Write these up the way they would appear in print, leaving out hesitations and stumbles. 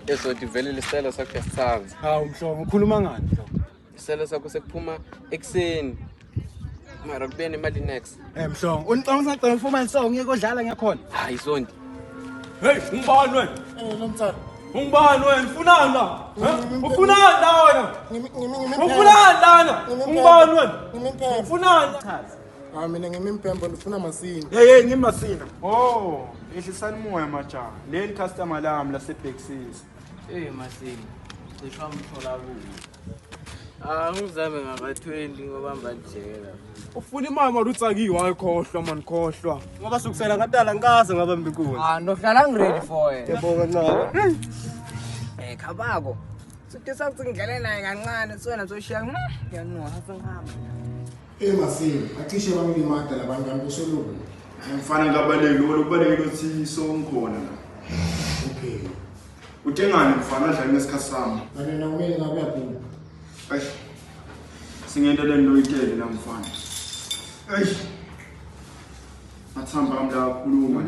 Esoti vele lisicelo sakho yasithatha. Hawu mhlongo ukhuluma ngani mhlongo? Isicelo sakho sekuphuma ekseni. Mara kubuyena imali next. Mhlongo, unicanga usacela ufuma isongo ngeke odlala ngiyakhona. Hayi Sonti. Hey, ungibani wena? Nomtsana. Ungibani wena? Ufunani la? Ufunani la wena? Ufunani lana? Ungibani wena? Ufunani? Mina ngimimpembo ndifuna masini. Hey, ngimasina. Oh, ehlisani moya majaha. Leli customer lami laseBexis. Masini. Sishwa mthola kuyo. Ngizame ngaka-20 ngoba mbajela. Ufuna imali marutsakiwe ayikhohlwa man khohlwa. Ngoba sukusela ngadala ngikaze ngaba mbikuni. Ndohlala ngiready for wena. Yabonga ncane. Khabako. Sithi sacingele naye kancane siwena soshiya. Yanuha sengihamba. Masini, acishe bangilimada labantu anibusoluku. Ngifana ngabaleki lokubaleka ukuthi songikhona la. Okay. Utengani mfana adlala ngesikhathi sami. Kanina kumele ngabe yaphuma. Ay. Singenda le nto itele la mfana. Ay. Mathamba kamla kakhuluma.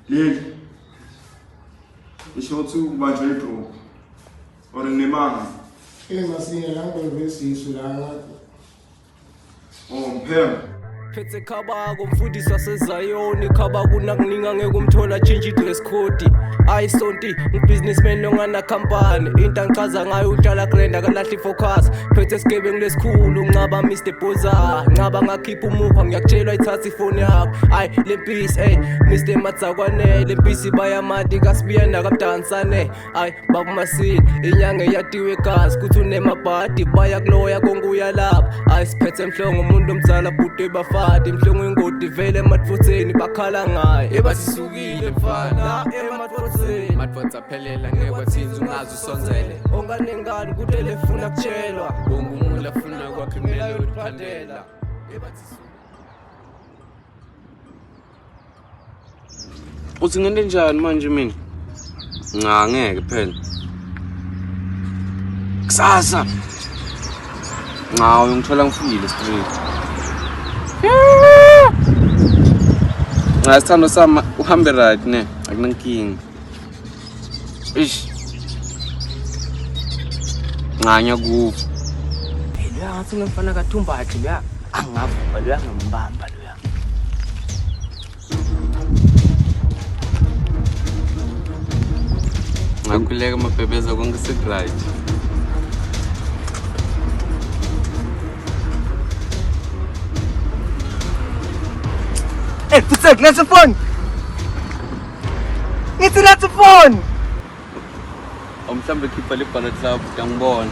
Leli. Isho ukuthi kubanjwe idrop. Or nemanga. Masini la ngivesisu la. Oh, mphembe. Phethe khabako mfundisi wasezayoni khabako nakuninga ngeke umthola change dress code Sonti businessman longana company into angichaza ngayo uhlala grand akalahli focus phethe sigebengu lesikhulu ngcaba Mr Boza ngcaba ngakhipha umupha ngiyakutshelwa ithatha ifoni yakho le peace Mr Matsakwane le peace bayamati kasibiya nakamdansane baba masini inyanga yatiwe gazi kuthi unemabhadi baya kuloya konke uyalapha siphethe mhlongo umuntu omzala bude bafa Mhlongo ingodi vele ematfotseni bakhala ngaye ebasisukile mfana ematfotseni Matfotsa aphelela ngeke kwathinza ungazi usonzele. onganengani kutele funa kutshelwa Bonke umuntu afuna kwakhimela yotiphandela. Uthi ngente njani manje mina? Ngeke phela. Kusasa. Uyongithola ngifuyile street. Ngasithando sama uhambe right ne akunankinga. Nganya ku. Loya ngathi ngifana kaThumbathi loya angavuka loya ngambamba loya Ngakuleka mabhebeza konke right. Futsek, let's phone. Let's phone. Mhlambe khipha lebhala club ngiyangibona.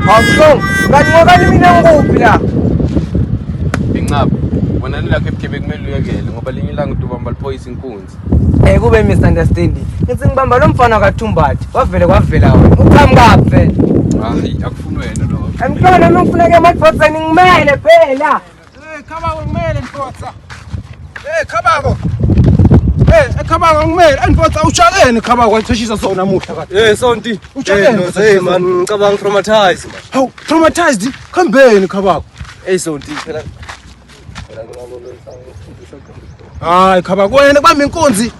Awusho, ngathi mina ngikuphi la? Ingcaba. Wena nilakho ebukhebe kumele uyekele ngoba linye ilanga udubamba liphoyisa inkunzi. Kube misunderstanding. Ngithi ngibamba lo mfana kaThumbathi. Wavela wena. Uqhamuka phela. Hayi akufuni wena lo. Amhlona mangifuna ke matfotseni ngimele phela. Khabako ngimele mfotsa. Khabako. Khabako ngimele mfotsa utshaleni khabako watheshisa sona namuhla kade. Sonti. Utshaleni man, ngicabanga traumatized man. Hawu, traumatized khambeni khabako. Sonti phela. Hayi khabako wena kubamba inkunzi.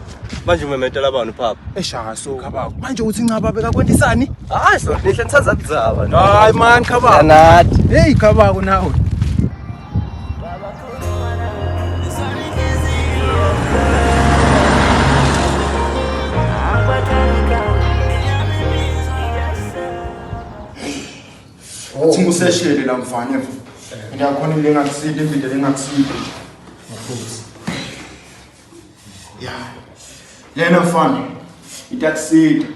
Manje umementela abantu papa. Eshaso khabako. Manje uthi ncaba beka kwentisani? Hayi Sonti, nihle nithatha kudzaba. Hayi man khabako. Nathi. Hey khabako nawe. Uthi nguseshele la mfana. Ngiyakhona lengakusida impilo lengakusida. Lena mfana itakusida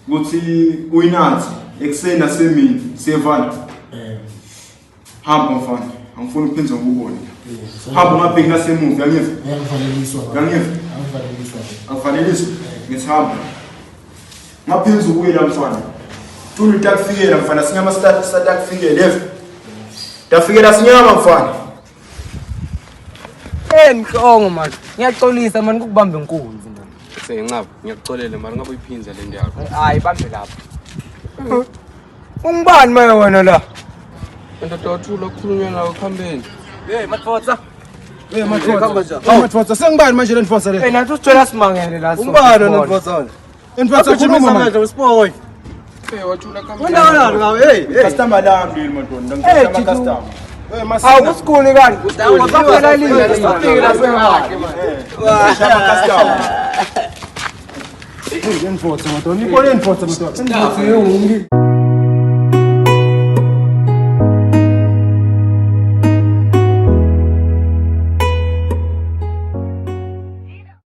ukuthi uyinathi ekseni nasemini sevana. Hamba mfana, angifuni uphinze ngokubona. Hamba ungabheki nasemuva yangiva. Yangiva. Akufaneleliswa. Ngithamba. Ngaphinze ukuyela mfana. Tulu takufikela mfana sinyama sitakufikela levo. Tafikela sinyama mfana. Mhlongo man. Ngiyaxolisa man ukubamba inkunzi man. Sengicaba ngiyakuxolela mara ngabe uyiphinza le ndiyakho. Hayi bambe lapha. Ungibani manje wena la? Ndoda wathula ukukhulunywa nawe khambeni. Matfotsa. Matfotsa sengibani manje le Ntfotsa le? nathi usithola simangele la. Ungibani Ntfotsa? Ntfotsa khuluma manje usipoy. Wathula Wena ngawe customer lami yini madonna ngicela customer. awusikuli kanti uzaphela linye lesifike la sengakhe manje. Shama customer. Ntfotsa madonna, ibone Ntfotsa madonna.